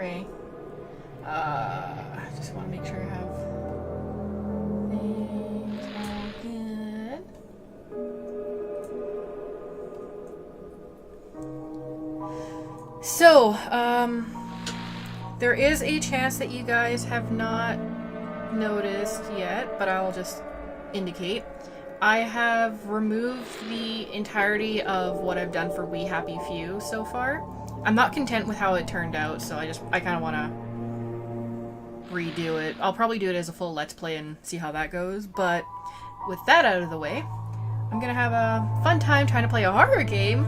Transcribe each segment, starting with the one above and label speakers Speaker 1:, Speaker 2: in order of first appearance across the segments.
Speaker 1: array. I just want to make sure I have things all good. So, there is a chance that you guys have not noticed yet, but I'll just indicate. I have removed the entirety of what I've done for We Happy Few so far. I'm not content with how it turned out, so I kind of want to redo it. I'll probably do it as a full Let's Play and see how that goes, but with that out of the way, I'm gonna have a fun time trying to play a horror game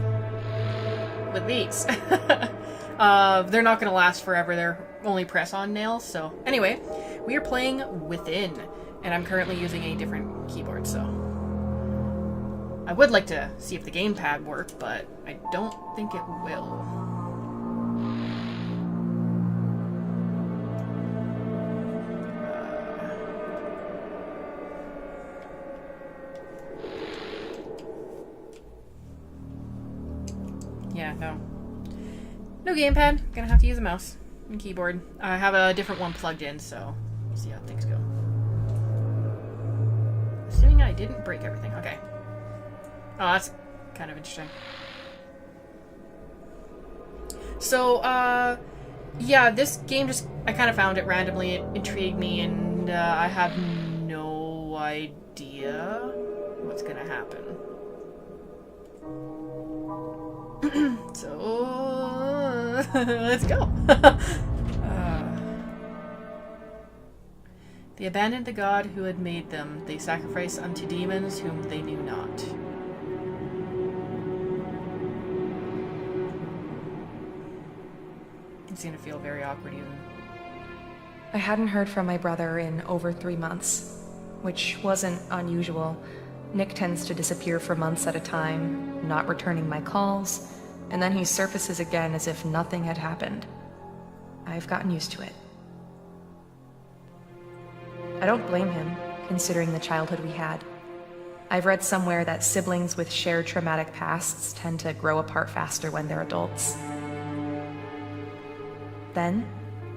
Speaker 1: with these. They're not gonna last forever, they're only press-on nails, so anyway, we are playing Within, and I'm currently using a different keyboard, so I would like to see if the gamepad worked, but I don't think it will. Yeah, no. No gamepad. Gonna have to use a mouse and keyboard. I have a different one plugged in, so we'll see how things go. Assuming I didn't break everything. Okay. Oh, that's kind of interesting. So, yeah, this game just, I kind of found it randomly. It intrigued me, and I have no idea what's gonna happen. So, let's go. They abandoned the God who had made them. They sacrificed unto demons whom they knew not. It's gonna feel very awkward even.
Speaker 2: I hadn't heard from my brother in over 3 months, which wasn't unusual. Nick tends to disappear for months at a time, not returning my calls, and then he surfaces again as if nothing had happened. I've gotten used to it. I don't blame him, considering the childhood we had. I've read somewhere that siblings with shared traumatic pasts tend to grow apart faster when they're adults. Then,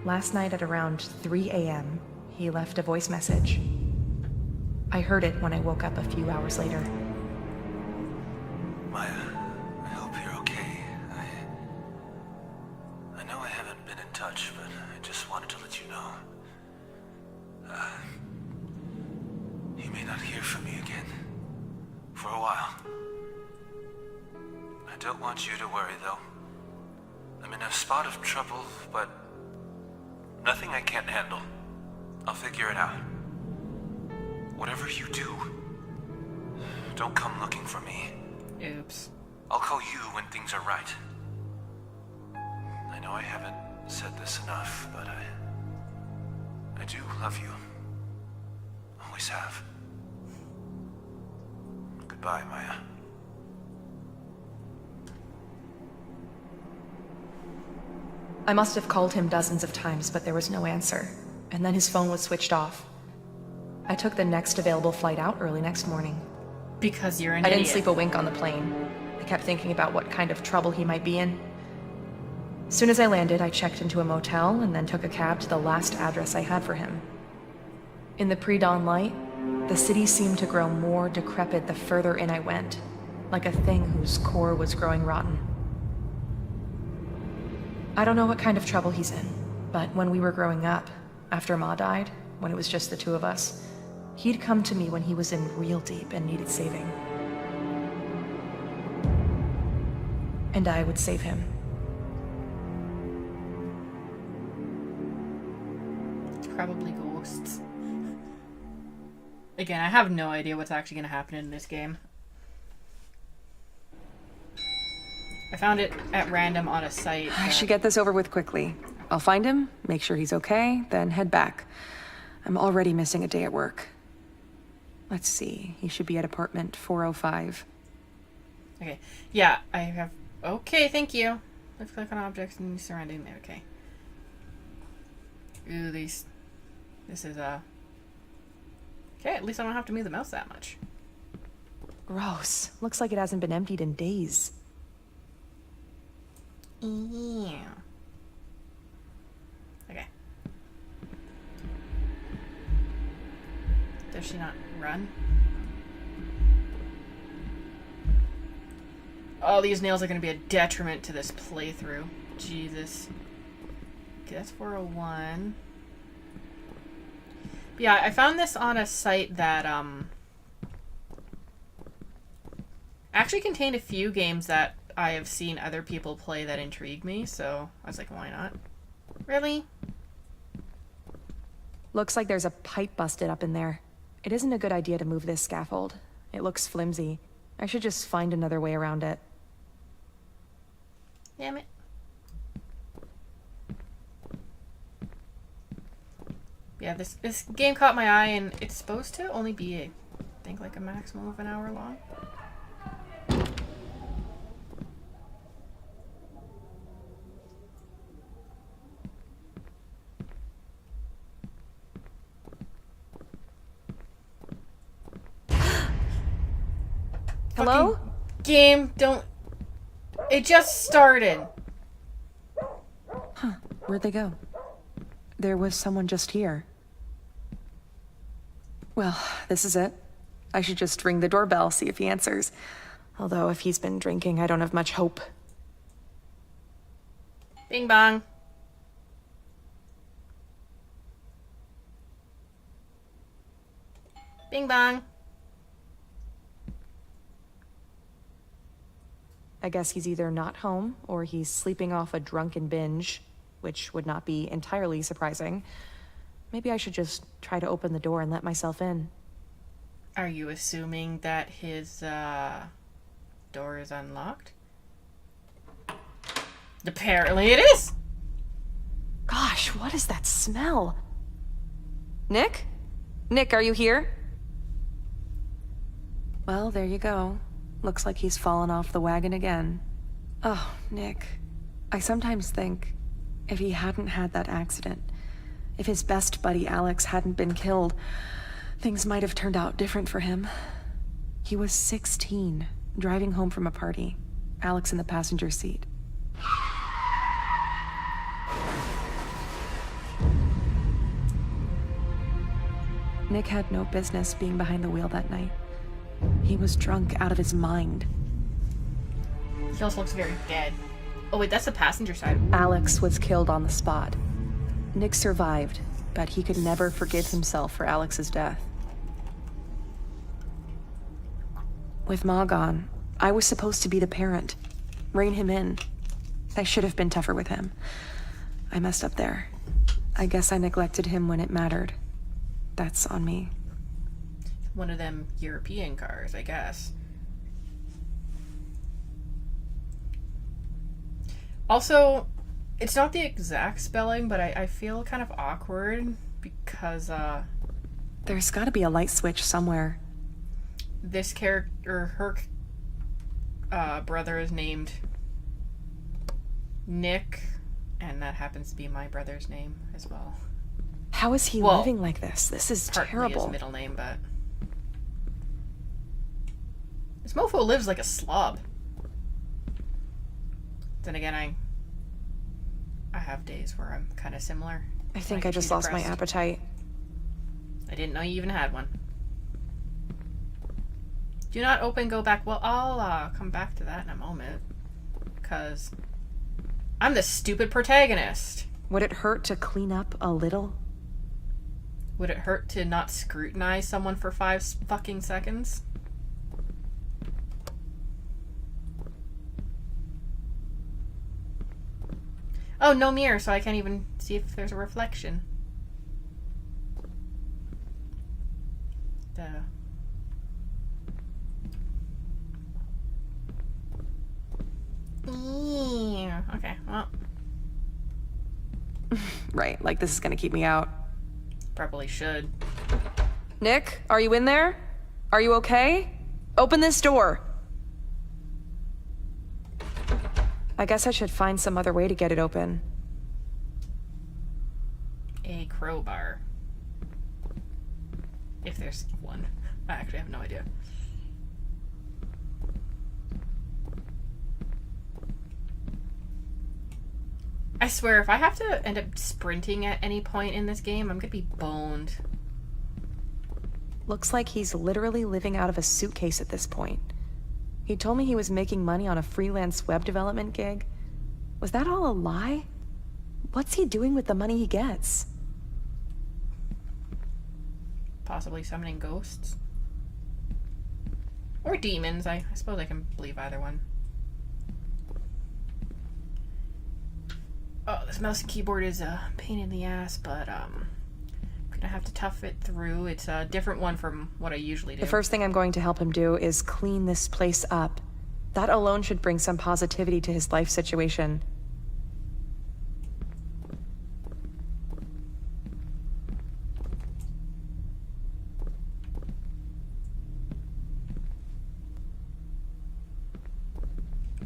Speaker 2: last night at around 3 a.m., he left a voice message. I heard it when I woke up a few hours later.
Speaker 3: Maya, I hope you're okay. I know I haven't been in touch, but I just wanted to let you know. You may not hear from me again. For a while. I don't want you to worry, though. I'm in a spot of trouble, but nothing I can't handle. I'll figure it out. Whatever you do, don't come looking for me.
Speaker 1: Oops.
Speaker 3: I'll call you when things are right. I know I haven't said this enough, but I do love you. Always have. Goodbye, Maya.
Speaker 2: I must have called him dozens of times, but there was no answer, and then his phone was switched off. I took the next available flight out early next morning.
Speaker 1: Because you're an
Speaker 2: I
Speaker 1: idiot.
Speaker 2: didn't sleep a wink on the plane. I kept thinking about what kind of trouble he might be in. As soon as I landed, I checked into a motel and then took a cab to the last address I had for him. In the pre-dawn light, the city seemed to grow more decrepit the further in I went, like a thing whose core was growing rotten. I don't know what kind of trouble he's in, but when we were growing up, after Ma died, when it was just the two of us, he'd come to me when he was in real deep and needed saving. And I would save him.
Speaker 1: Probably ghosts. Again, I have no idea what's actually going to happen in this game. I found it at random on a site.
Speaker 2: I should get this over with quickly. I'll find him, make sure he's okay, then head back. I'm already missing a day at work. Let's see, he should be at apartment 405.
Speaker 1: Okay, yeah, I have... Okay, thank you. Let's click on objects and surrounding there, okay. Ooh, these... This is, Okay, at least I don't have to move the mouse that much.
Speaker 2: Gross. Looks like it hasn't been emptied in days.
Speaker 1: Yeah. Does she not run? Oh, these nails are going to be a detriment to this playthrough. Jesus. Okay, that's 401. But yeah, I found this on a site that actually contained a few games that I have seen other people play that intrigue me, so I was like, why not? Really?
Speaker 2: Looks like there's a pipe busted up in there. It isn't a good idea to move this scaffold. It looks flimsy. I should just find another way around it.
Speaker 1: Damn it. Yeah, this game caught my eye, and it's supposed to only be, I think, like a maximum of an hour long.
Speaker 2: Hello?
Speaker 1: Fucking game, don't... It just started.
Speaker 2: Huh, where'd they go? There was someone just here. Well, this is it. I should just ring the doorbell, see if he answers. Although, if he's been drinking, I don't have much hope.
Speaker 1: Bing bong. Bing bong.
Speaker 2: I guess he's either not home, or he's sleeping off a drunken binge, which would not be entirely surprising. Maybe I should just try to open the door and let myself in.
Speaker 1: Are you assuming that his, door is unlocked? Apparently it is!
Speaker 2: Gosh, what is that smell? Nick? Nick, are you here? Well, there you go. Looks like he's fallen off the wagon again. Oh, Nick. I sometimes think, if he hadn't had that accident, if his best buddy Alex hadn't been killed, things might have turned out different for him. He was 16, driving home from a party. Alex in the passenger seat. Nick had no business being behind the wheel that night. He was drunk out of his mind.
Speaker 1: He also looks very dead. Oh wait, that's the passenger side.
Speaker 2: Alex was killed on the spot. Nick survived, but he could never forgive himself for Alex's death. With Ma gone, I was supposed to be the parent, rein him in. I should have been tougher with him. I messed up there. I guess I neglected him when it mattered. That's on me.
Speaker 1: One of them European cars, I guess. Also, it's not the exact spelling, but I feel kind of awkward because,
Speaker 2: There's gotta be a light switch somewhere.
Speaker 1: this character, her, brother is named Nick, and that happens to be my brother's name as well.
Speaker 2: How is he
Speaker 1: Well,
Speaker 2: living like this? This is
Speaker 1: Partly
Speaker 2: terrible.
Speaker 1: his middle name, but... This mofo lives like a slob. Then again, I have days where I'm kind of similar.
Speaker 2: I think
Speaker 1: get
Speaker 2: I just
Speaker 1: too
Speaker 2: lost my
Speaker 1: depressed.
Speaker 2: appetite.
Speaker 1: I didn't know you even had one. Do not open, go back. Well, I'll come back to that in a moment. Because I'm the stupid protagonist.
Speaker 2: Would it hurt to clean up a little?
Speaker 1: Would it hurt to not scrutinize someone for 5 fucking seconds? Oh, no mirror, so I can't even see if there's a reflection. Duh. Yeah. Okay, well,
Speaker 2: Right, like this is gonna keep me out.
Speaker 1: probably should.
Speaker 2: Nick, are you in there? Are you okay? Open this door. I guess I should find some other way to get it open.
Speaker 1: A crowbar. If there's one. I actually have no idea. I swear, if I have to end up sprinting at any point in this game, I'm gonna be boned.
Speaker 2: Looks like he's literally living out of a suitcase at this point. He told me he was making money on a freelance web development gig. Was that all a lie? What's he doing with the money he gets?
Speaker 1: Possibly summoning ghosts. Or demons. I suppose I can believe either one. Oh, this mouse and keyboard is a pain in the ass, but I'm gonna have to tough it through. It's a different one from what I usually do.
Speaker 2: The first thing I'm going to help him do is clean this place up. That alone should bring some positivity to his life situation.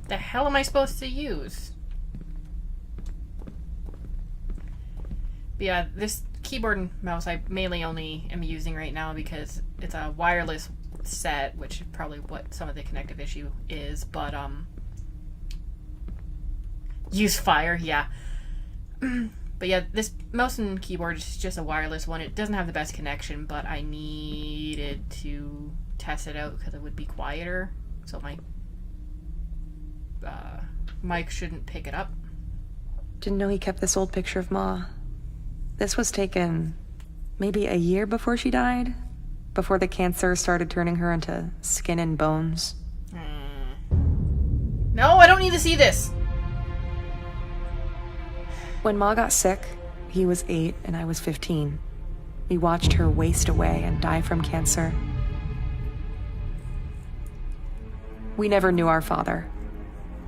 Speaker 1: The hell am I supposed to use? But yeah, this keyboard and mouse I mainly only am using right now because it's a wireless set, which is probably what some of the connective issue is, but use fire, yeah. But yeah, this mouse and keyboard is just a wireless one. It doesn't have the best connection, but I needed to test it out because it would be quieter, so my mic shouldn't pick it up.
Speaker 2: Didn't know he kept this old picture of Ma. This was taken maybe a year before she died, before the cancer started turning her into skin and bones.
Speaker 1: No, I don't need to see this.
Speaker 2: When Ma got sick, he was 8 and I was 15. We watched her waste away and die from cancer. We never knew our father.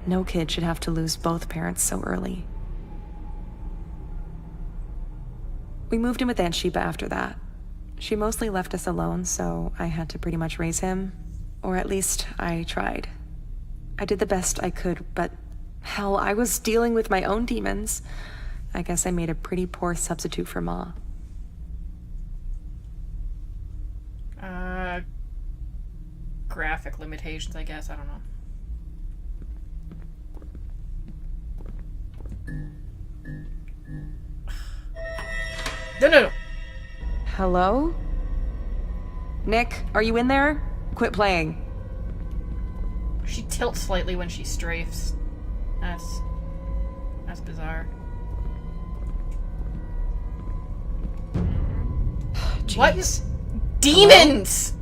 Speaker 2: No kid should have to lose both parents so early. We moved in with Aunt Sheba after that. She mostly left us alone, so I had to pretty much raise him. Or at least I tried. I did the best I could, but hell, I was dealing with my own demons. I guess I made a pretty poor substitute for Ma.
Speaker 1: Graphic limitations, I guess. I don't know. No.
Speaker 2: Hello? Nick, are you in there? Quit playing.
Speaker 1: She tilts slightly when she strafes. That's bizarre. What? Demons!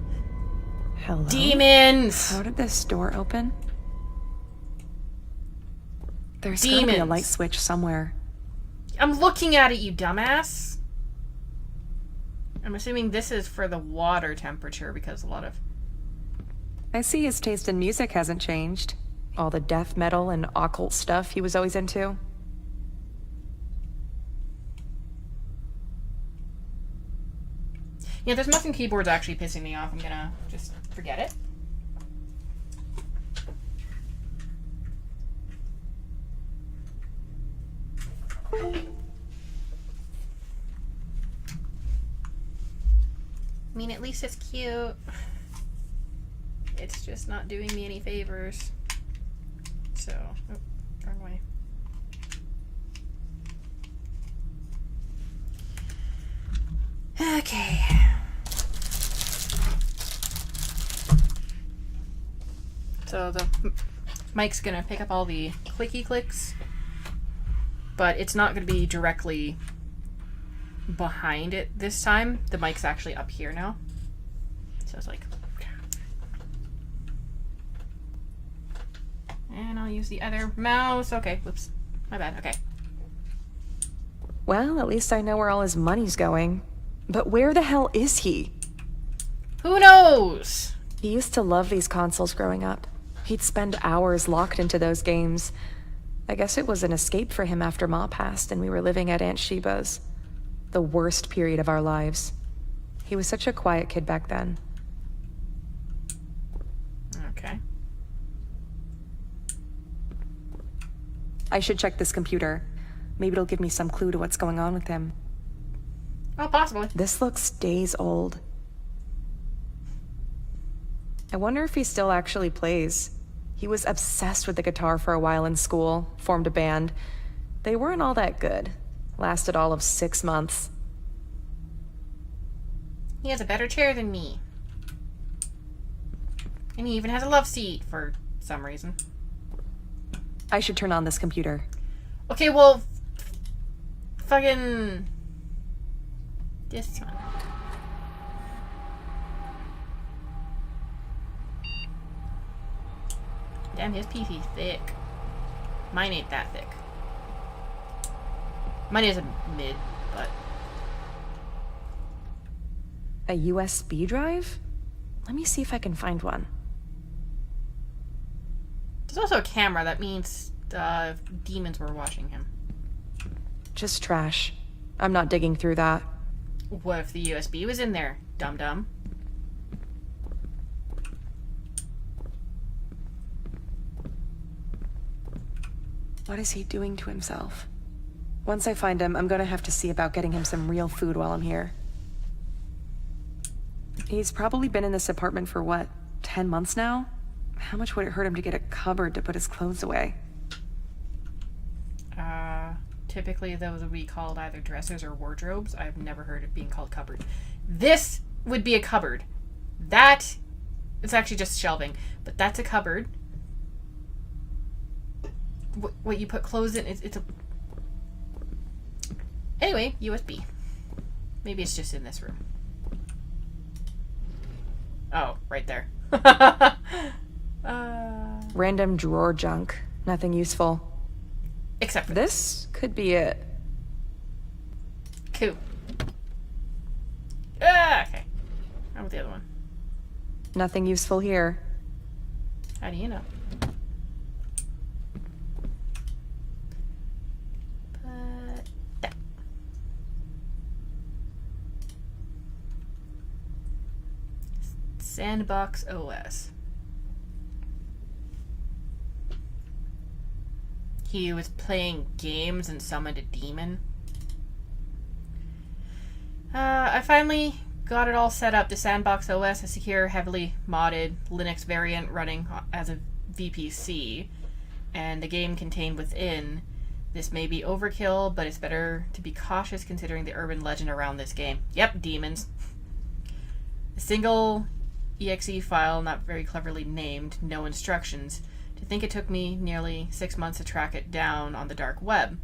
Speaker 2: Hello?
Speaker 1: Demons!
Speaker 2: How did this door open? There's gotta be a light switch somewhere.
Speaker 1: I'm looking at it, you dumbass. I'm assuming this is for the water temperature because a lot of...
Speaker 2: I see his taste in music hasn't changed. All the death metal and occult stuff he was always into.
Speaker 1: Yeah, this mouse and keyboard's actually pissing me off. I'm gonna just forget it. I mean, at least it's cute. It's just not doing me any favors. So, oh, wrong way. Okay. So the mic's gonna pick up all the clicky clicks, but it's not gonna be directly behind it this time. The mic's actually up here now. So it's like... And I'll use the other mouse. Okay, whoops. My bad, okay.
Speaker 2: Well, at least I know where all his money's going. But where the hell is he?
Speaker 1: Who knows?
Speaker 2: He used to love these consoles growing up. He'd spend hours locked into those games. I guess it was an escape for him after Ma passed and we were living at Aunt Sheba's. The worst period of our lives. He was such a quiet kid back then.
Speaker 1: Okay.
Speaker 2: I should check this computer. Maybe it'll give me some clue to what's going on with him.
Speaker 1: Oh, possibly.
Speaker 2: This looks days old. I wonder if he still actually plays. He was obsessed with the guitar for a while in school, formed a band. They weren't all that good. Lasted all of 6 months.
Speaker 1: He has a better chair than me. And he even has a love seat for some reason.
Speaker 2: I should turn on this computer.
Speaker 1: Okay, well... fucking... this one. Damn, his PC thick. Mine ain't that thick. Mine is a mid, but...
Speaker 2: A USB drive? Let me see if I can find one.
Speaker 1: There's also a camera. That means demons were watching him.
Speaker 2: Just trash. I'm not digging through that.
Speaker 1: What if the USB was in there, dum-dum?
Speaker 2: What is he doing to himself? Once I find him, I'm gonna have to see about getting him some real food while I'm here. He's probably been in this apartment for, what, 10 months now? How much would it hurt him to get a cupboard to put his clothes away?
Speaker 1: Typically those would be called either dressers or wardrobes. I've never heard it being called cupboard. This would be a cupboard. That, it's actually just shelving, but that's a cupboard. What you put clothes in, it's a... Anyway, USB. Maybe it's just in this room. Oh, right there.
Speaker 2: Random drawer junk. Nothing useful.
Speaker 1: Except for
Speaker 2: this could be it.
Speaker 1: Cool. Okay. How about the other one?
Speaker 2: Nothing useful here.
Speaker 1: How do you know? But that. Sandbox OS. He was playing games and summoned a demon. I finally got it all set up. The Sandbox OS, a secure, heavily modded Linux variant running as a VPC, and the game contained within. This may be overkill, but it's better to be cautious considering the urban legend around this game. Yep, demons. A single exe file, not very cleverly named, no instructions. To think it took me nearly 6 months to track it down on the dark web.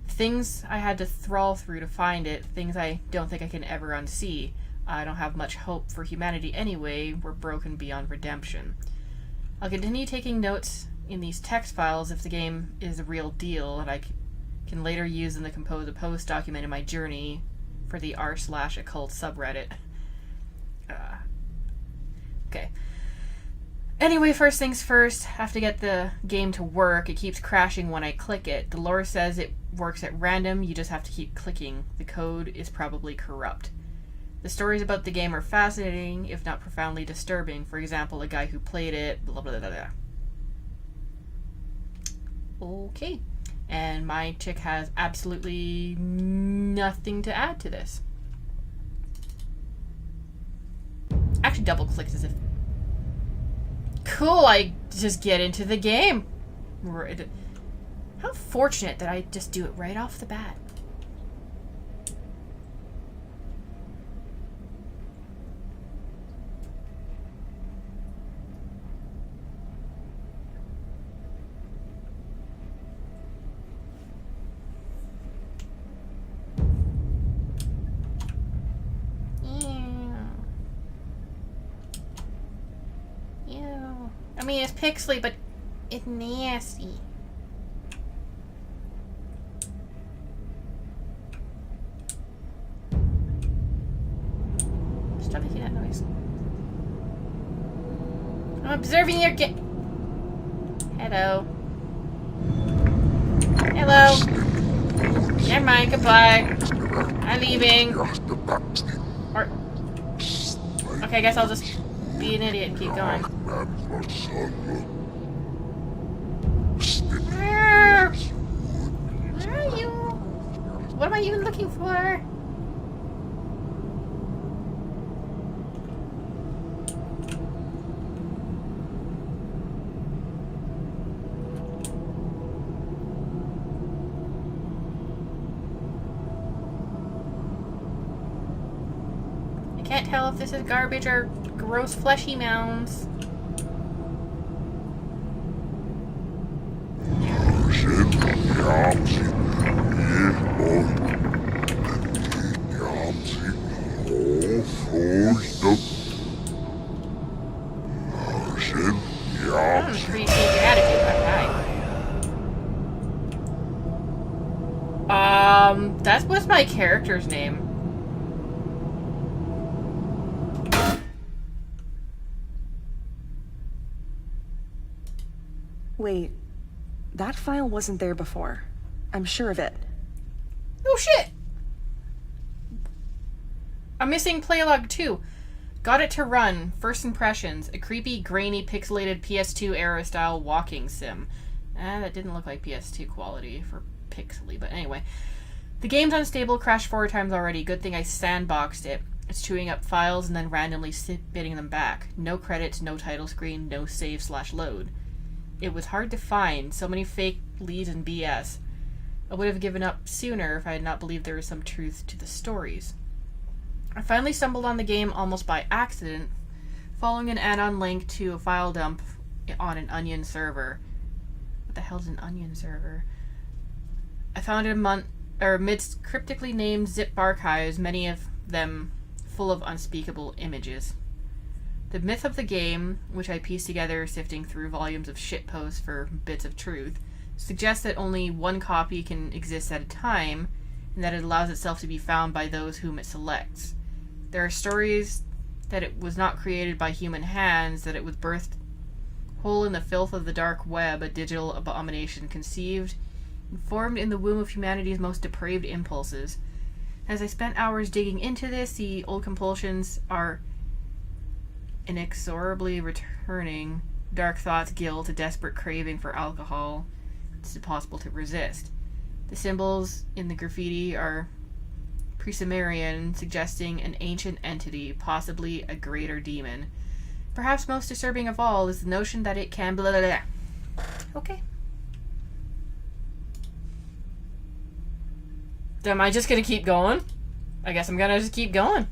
Speaker 1: Things I had to trawl through to find it, things I don't think I can ever unsee. I don't have much hope for humanity anyway, we're broken beyond redemption. I'll continue taking notes in these text files if the game is the real deal, and I can later use them to compose a post documenting my journey for the r/occult subreddit. Okay. Anyway, first things first, I have to get the game to work. It keeps crashing when I click it. The lore says it works at random, you just have to keep clicking. The code is probably corrupt. The stories about the game are fascinating, if not profoundly disturbing. For example, a guy who played it, blah blah blah blah. Okay. And my chick has absolutely nothing to add to this. Actually double clicks as if... Cool, I just get into the game. How fortunate that I just do it right off the bat. I mean, it's pixely, but it's nasty. Stop making that noise. I'm observing your Hello. Hello. Never mind, goodbye. I'm leaving. Or... Okay, I guess I'll just be an idiot and keep going. Where are you? What am I even looking for? Can't tell if this is garbage or gross fleshy mounds. Appreciate your attitude, okay. That was my character's name.
Speaker 4: Wait, that file wasn't there before. I'm sure of it.
Speaker 1: Oh shit! I'm missing Playlog 2. Got it to run. First impressions. A creepy, grainy, pixelated PS2 era style walking sim. That didn't look like PS2 quality for pixely, but anyway. The game's unstable, crashed 4 times already. Good thing I sandboxed it. It's chewing up files and then randomly spitting them back. No credits, no title screen, no save/load. It was hard to find. So many fake leads and BS. I would have given up sooner if I had not believed there was some truth to the stories. I finally stumbled on the game almost by accident, following an add-on link to a file dump on an Onion server. What the hell's an Onion server? I found it amidst cryptically named zip archives, many of them full of unspeakable images. The myth of the game, which I pieced together sifting through volumes of shitposts for bits of truth, suggests that only one copy can exist at a time, and that it allows itself to be found by those whom it selects. There are stories that it was not created by human hands, that it was birthed whole in the filth of the dark web, a digital abomination conceived and formed in the womb of humanity's most depraved impulses. As I spent hours digging into this, the old compulsions are inexorably returning. Dark thoughts, guilt, a desperate craving for alcohol. It's impossible to resist. The symbols in the graffiti are pre-Sumerian, suggesting an ancient entity, possibly a greater demon. Perhaps most disturbing of all is the notion that it can blah blah blah. Okay. Am I just gonna keep going? I guess I'm gonna just keep going.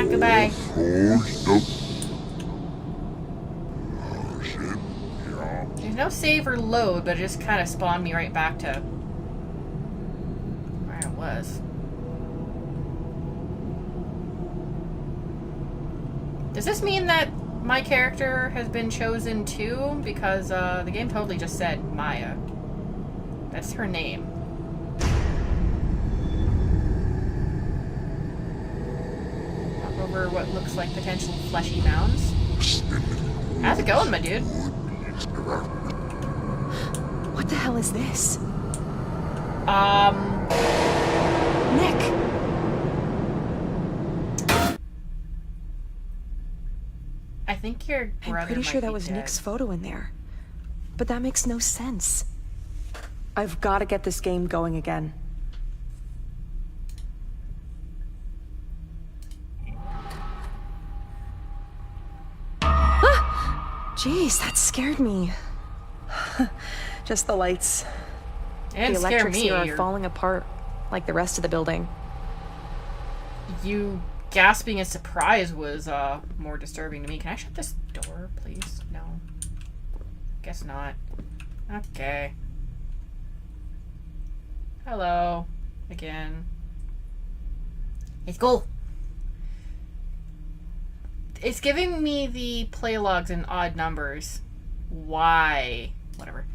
Speaker 1: Goodbye. There's no save or load, but it just kind of spawned me right back to where I was. Does this mean that my character has been chosen too? Because the game totally just said Maya. That's her name. Walk over what looks like potential fleshy mounds. How's it going, my dude?
Speaker 4: What the hell is this?
Speaker 1: Nick! I think your brother
Speaker 4: I'm pretty sure that
Speaker 1: might be
Speaker 4: was
Speaker 1: dead.
Speaker 4: Nick's photo in there. But that makes no sense. I've got to get this game going again. Ah! Jeez, that scared me. Just the lights.
Speaker 1: It didn't
Speaker 4: The
Speaker 1: scare
Speaker 4: electrics
Speaker 1: me.
Speaker 4: here are
Speaker 1: You're-
Speaker 4: falling apart, like the rest of the building.
Speaker 1: You gasping in surprise was more disturbing to me. Can I shut this door, please? No. Guess not. Okay. Hello. Again. It's cool. It's giving me the play logs in odd numbers. Why? Whatever.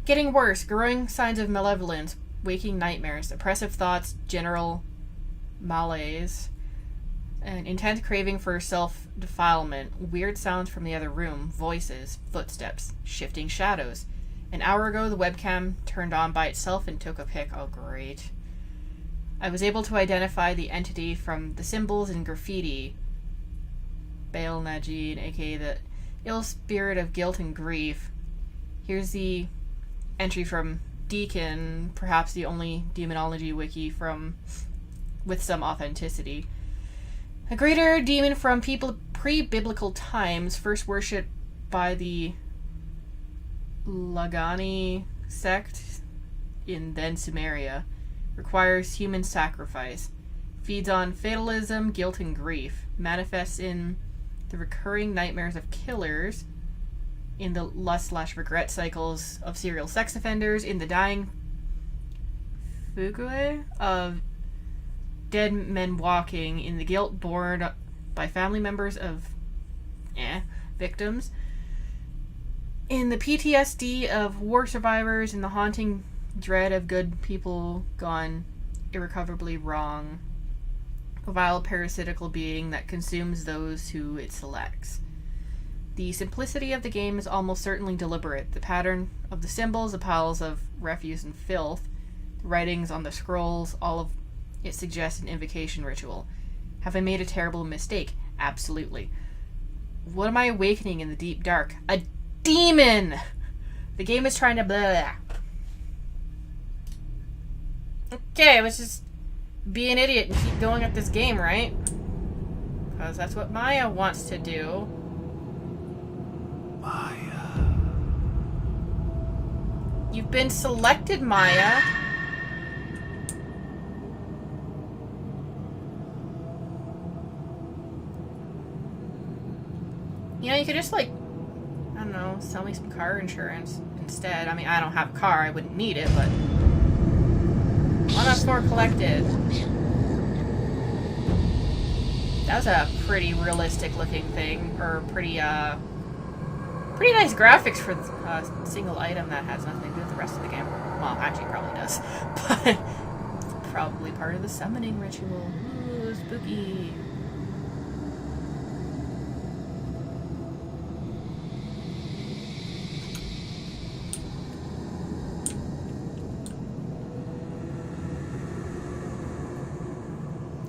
Speaker 1: Getting worse. Growing signs of malevolence. Waking nightmares. Oppressive thoughts. General malaise. An intense craving for self-defilement. Weird sounds from the other room. Voices. Footsteps. Shifting shadows. An hour ago, the webcam turned on by itself and took a pic. Oh, great. I was able to identify the entity from the symbols and graffiti. Baal Najid, aka the ill spirit of guilt and grief. Here's the entry from Deacon, perhaps the only demonology wiki with some authenticity. A greater demon from people pre-biblical times, first worshipped by the Lagani sect in then Sumeria, requires human sacrifice, feeds on fatalism, guilt, and grief, manifests in the recurring nightmares of killers, in the lust/regret cycles of serial sex offenders, in the dying fugue of dead men walking, in the guilt borne by family members of victims, in the PTSD of war survivors, in the haunting dread of good people gone irrecoverably wrong, a vile parasitical being that consumes those who it selects. The simplicity of the game is almost certainly deliberate. The pattern of the symbols, the piles of refuse and filth, the writings on the scrolls, all of it suggests an invocation ritual. Have I made a terrible mistake? Absolutely. What am I awakening in the deep dark? A demon! The game is trying to blah. Okay, let's just be an idiot and keep going at this game, right? Because that's what Maya wants to do.
Speaker 3: Maya.
Speaker 1: You've been selected, Maya. You know, you could just, like, I don't know, sell me some car insurance instead. I mean, I don't have a car, I wouldn't need it, but 1 out of 4 collected. That was a pretty realistic looking thing, or pretty nice graphics for a single item that has nothing to do with the rest of the game. Well, actually it probably does, but it's probably part of the summoning ritual. Ooh, spooky.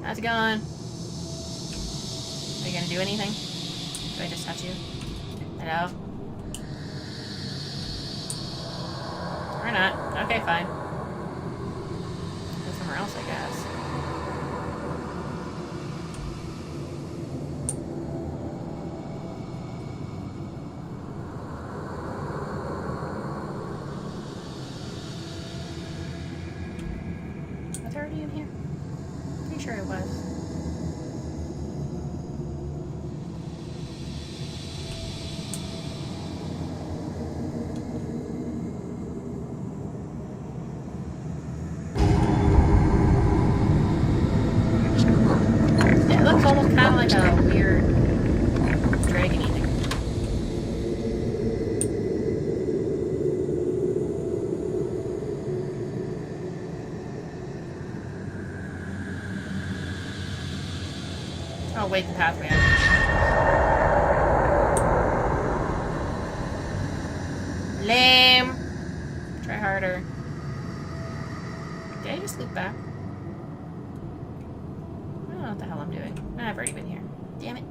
Speaker 1: How's it going? Are you gonna do anything? Do I just touch you? Hello? Or not. Okay, fine. Go somewhere else, I guess. Was it already in here? Pretty sure it was. It looks almost kind of like a weird dragon-y thing. Oh, wait, the pathway. Lame. Try harder. Did I just loop back? I don't know what the hell I'm doing. I've already been here. Damn it.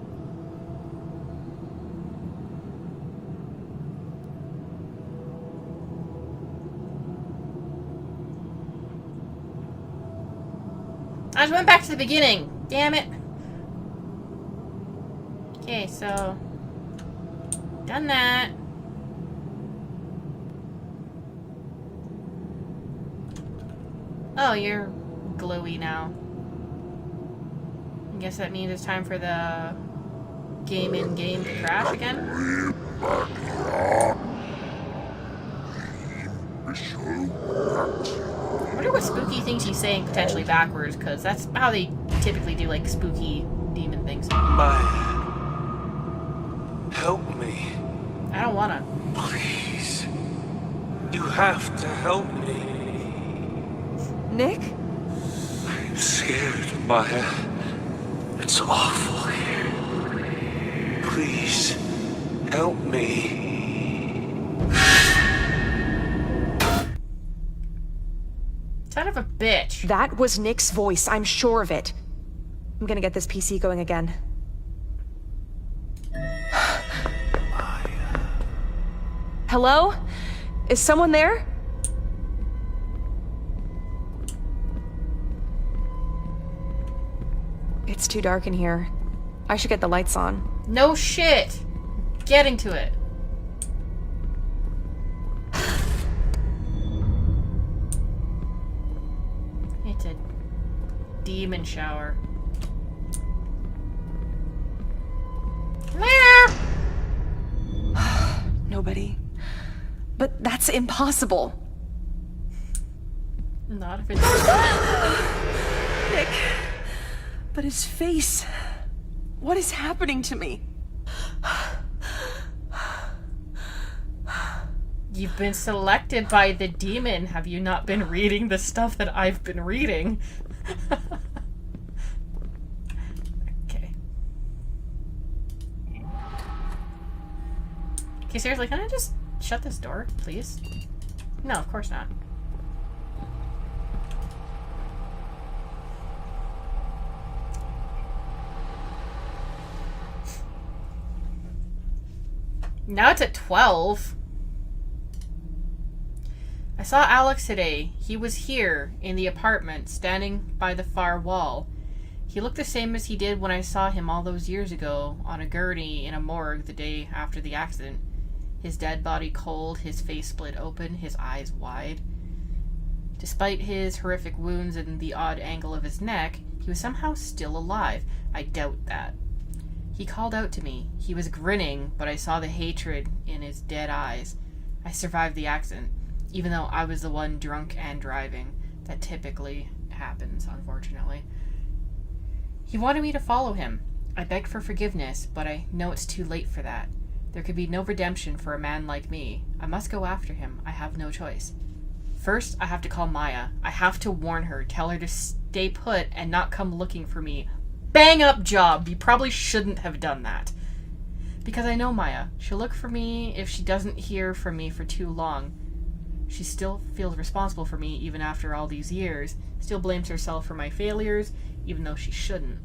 Speaker 1: I just went back to the beginning. Damn it. Okay, so done that. Oh, you're glowy now. I guess that means it's time for the game in-game to crash again. I wonder what spooky things he's saying potentially backwards, because that's how they typically do, like, spooky demon things.
Speaker 3: Maya. Help me.
Speaker 1: I don't wanna.
Speaker 3: Please. You have to help me.
Speaker 4: Nick?
Speaker 3: I'm scared, Maya. It's awful here. Please, help me.
Speaker 1: Son of a bitch.
Speaker 4: That was Nick's voice, I'm sure of it. I'm gonna get this PC going again. Hello? Is someone there? It's too dark in here. I should get the lights on.
Speaker 1: No shit. Getting to it. demon shower.
Speaker 4: Nobody. But that's impossible.
Speaker 1: Not if it's...
Speaker 4: Nick. But his face. What is happening to me?
Speaker 1: You've been selected by the demon. Have you not been reading the stuff that I've been reading? Okay. Okay, seriously, can I just shut this door, please? No, of course not. Now it's at 12. I saw Alex today. He was here in the apartment, standing by the far wall. He looked the same as he did when I saw him all those years ago on a gurney in a morgue the day after the accident. His dead body cold, his face split open, his eyes wide. Despite his horrific wounds and the odd angle of his neck, he was somehow still alive. I doubt that. He called out to me. He was grinning, but I saw the hatred in his dead eyes. I survived the accident, even though I was the one drunk and driving. That typically happens, unfortunately. He wanted me to follow him. I begged for forgiveness, but I know it's too late for that. There could be no redemption for a man like me. I must go after him. I have no choice. First, I have to call Maya. I have to warn her, tell her to stay put and not come looking for me. Bang up job. You probably shouldn't have done that. Because I know Maya. She'll look for me if she doesn't hear from me for too long. She still feels responsible for me even after all these years. Still blames herself for my failures, even though she shouldn't.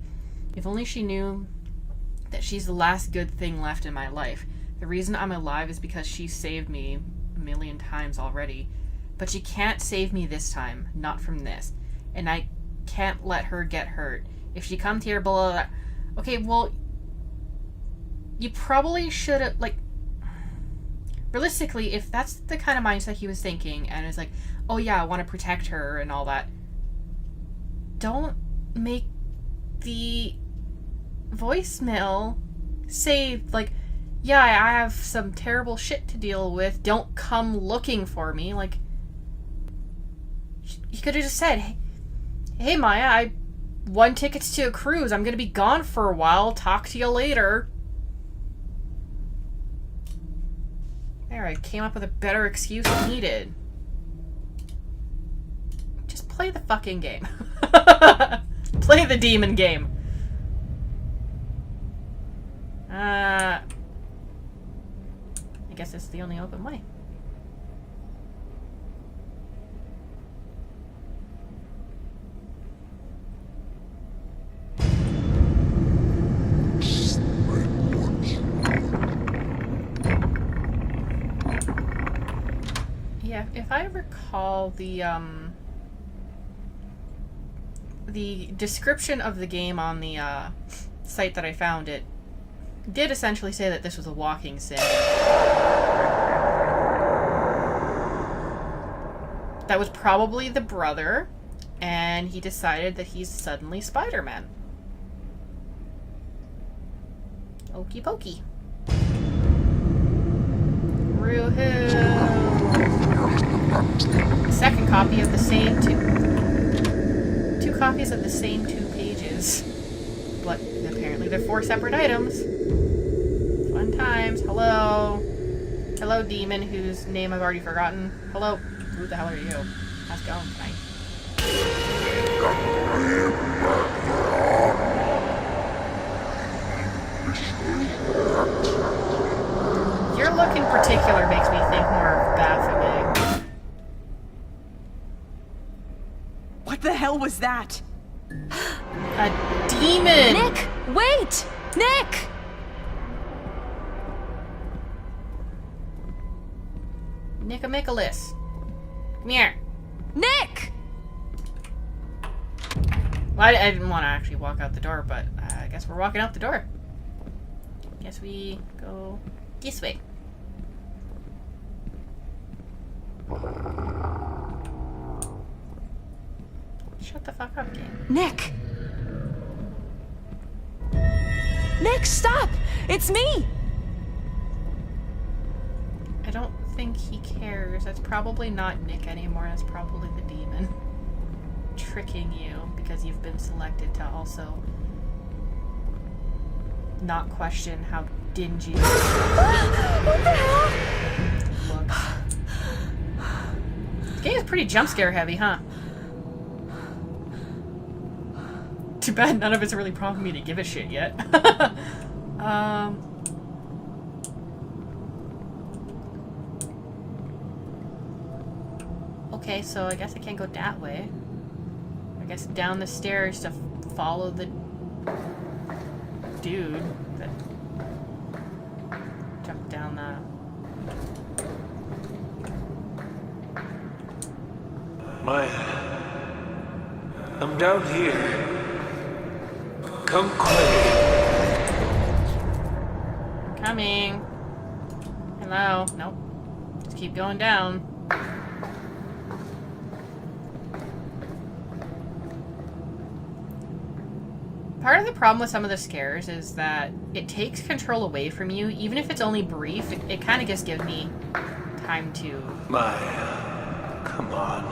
Speaker 1: If only she knew that she's the last good thing left in my life. The reason I'm alive is because she saved me a million times already. But she can't save me this time. Not from this. And I can't let her get hurt. If she comes here, blah, blah, blah. Okay, well, you probably should have, like, realistically, if that's the kind of mindset he was thinking, and is like, oh yeah, I want to protect her and all that, don't make the voicemail say, like, yeah, I have some terrible shit to deal with, don't come looking for me. Like, he could have just said, hey Maya, I won tickets to a cruise. I'm gonna be gone for a while. Talk to you later. There, I came up with a better excuse than he did. Just play the fucking game. Play the demon game. I guess it's the only open way. Yeah, if I recall the description of the game on the site that I found, it did essentially say that this was a walking sim. That was probably the brother, and he decided that he's suddenly Spider-Man. Okie pokey. Woohoo! Second copy of the same two copies of the same 2 pages. But apparently they're 4 separate items. Fun times. Hello. Hello, demon, whose name I've already forgotten. Hello. Who the hell are you? How's it going tonight? Your look in particular makes me think more of Baphomet.
Speaker 4: What the hell was that?
Speaker 1: A demon!
Speaker 4: Nick! Wait! Nick!
Speaker 1: Nicomichaelis. Come here.
Speaker 4: Nick!
Speaker 1: Well, I didn't want to actually walk out the door, but I guess we're walking out the door. Guess we go this way. Shut the fuck up, game.
Speaker 4: Nick! Nick, stop! It's me!
Speaker 1: I don't think he cares. That's probably not Nick anymore. That's probably the demon. Tricking you because you've been selected to also not question how dingy.
Speaker 4: What the hell?
Speaker 1: Looks. This game is pretty jump scare heavy, huh? Too bad none of it's really prompted me to give a shit yet. Okay, so I guess I can't go that way. I guess down the stairs to follow the dude that jumped down the...
Speaker 3: Maya, I'm down here. Come quick.
Speaker 1: Coming. Hello. Nope. Just keep going down. Part of the problem with some of the scares is that it takes control away from you. Even if it's only brief, it kind of just gives me time to...
Speaker 3: Maya, come on.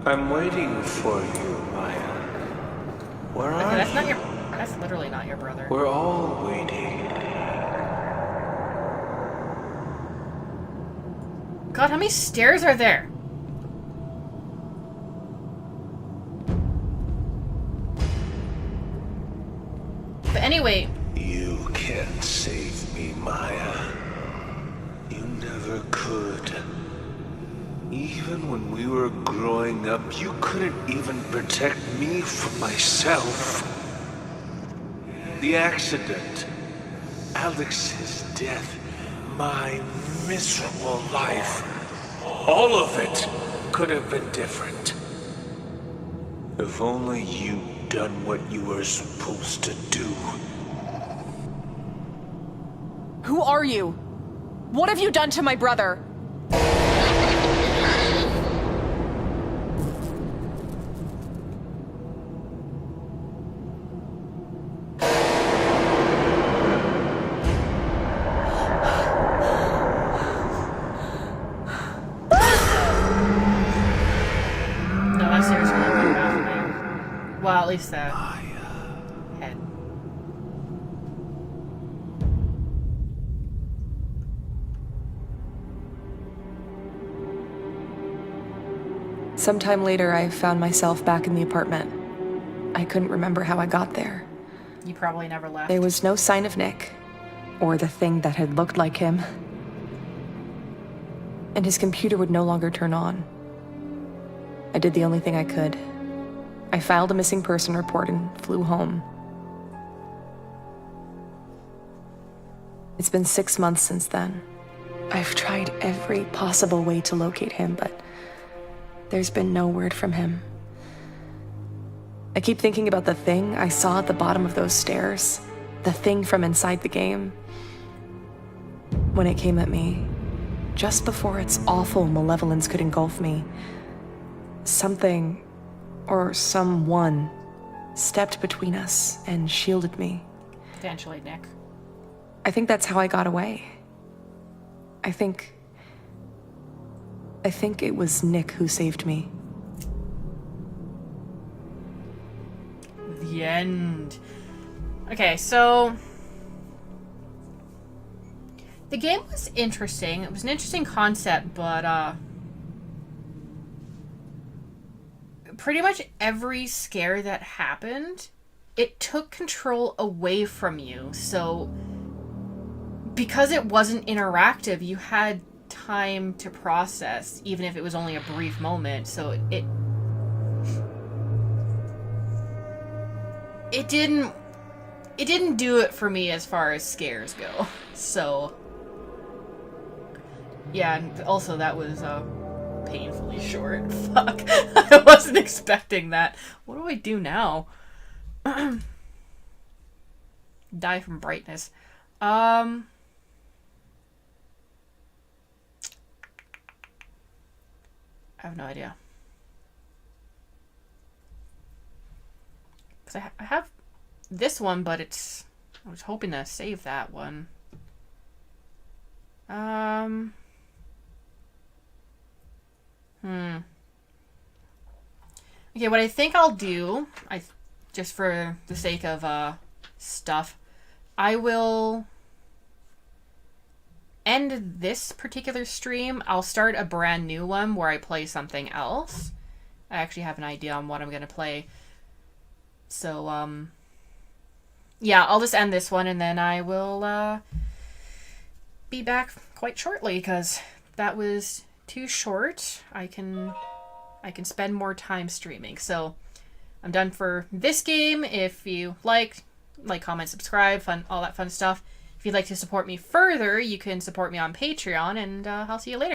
Speaker 3: I'm waiting for you, Maya. Where are
Speaker 1: Okay, that's
Speaker 3: you?
Speaker 1: not your... That's literally not your brother.
Speaker 3: We're all waiting.
Speaker 1: God, how many stairs are there? But anyway...
Speaker 3: You can't save me, Maya. You never could. Even when we were growing up, you couldn't even protect me from myself. The accident, Alex's death, my miserable life, all of it could have been different. If only you'd done what you were supposed to do.
Speaker 4: Who are you? What have you done to my brother?
Speaker 1: No, that stairs really good bathroom. Well, at least that head.
Speaker 2: Sometime later, I found myself back in the apartment. I couldn't remember how I got there.
Speaker 1: You probably never left.
Speaker 2: There was no sign of Nick, or the thing that had looked like him. And his computer would no longer turn on. I did the only thing I could. I filed a missing person report and flew home. It's been 6 months since then. I've tried every possible way to locate him, but there's been no word from him. I keep thinking about the thing I saw at the bottom of those stairs, the thing from inside the game. When it came at me, just before its awful malevolence could engulf me, something, or someone, stepped between us and shielded me.
Speaker 1: Potentially, Nick.
Speaker 2: I think that's how I got away. I think it was Nick who saved me.
Speaker 1: The end. Okay, so... the game was interesting. It was an interesting concept, but, pretty much every scare that happened, it took control away from you. So, because it wasn't interactive, you had time to process, even if it was only a brief moment. So it didn't do it for me as far as scares go. So yeah, and also that was painfully short. Fuck. I wasn't expecting that. What do I do now? Die from brightness. I have no idea. Because I have this one, but it's... I was hoping to save that one. Okay, what I think I'll do, just for the sake of stuff, I will end this particular stream. I'll start a brand new one where I play something else. I actually have an idea on what I'm going to play. So, yeah, I'll just end this one and then I will be back quite shortly because that was too short. I can spend more time streaming. So I'm done for this game. If you like, comment, subscribe, all that fun stuff. If you'd like to support me further, you can support me on Patreon, and I'll see you later.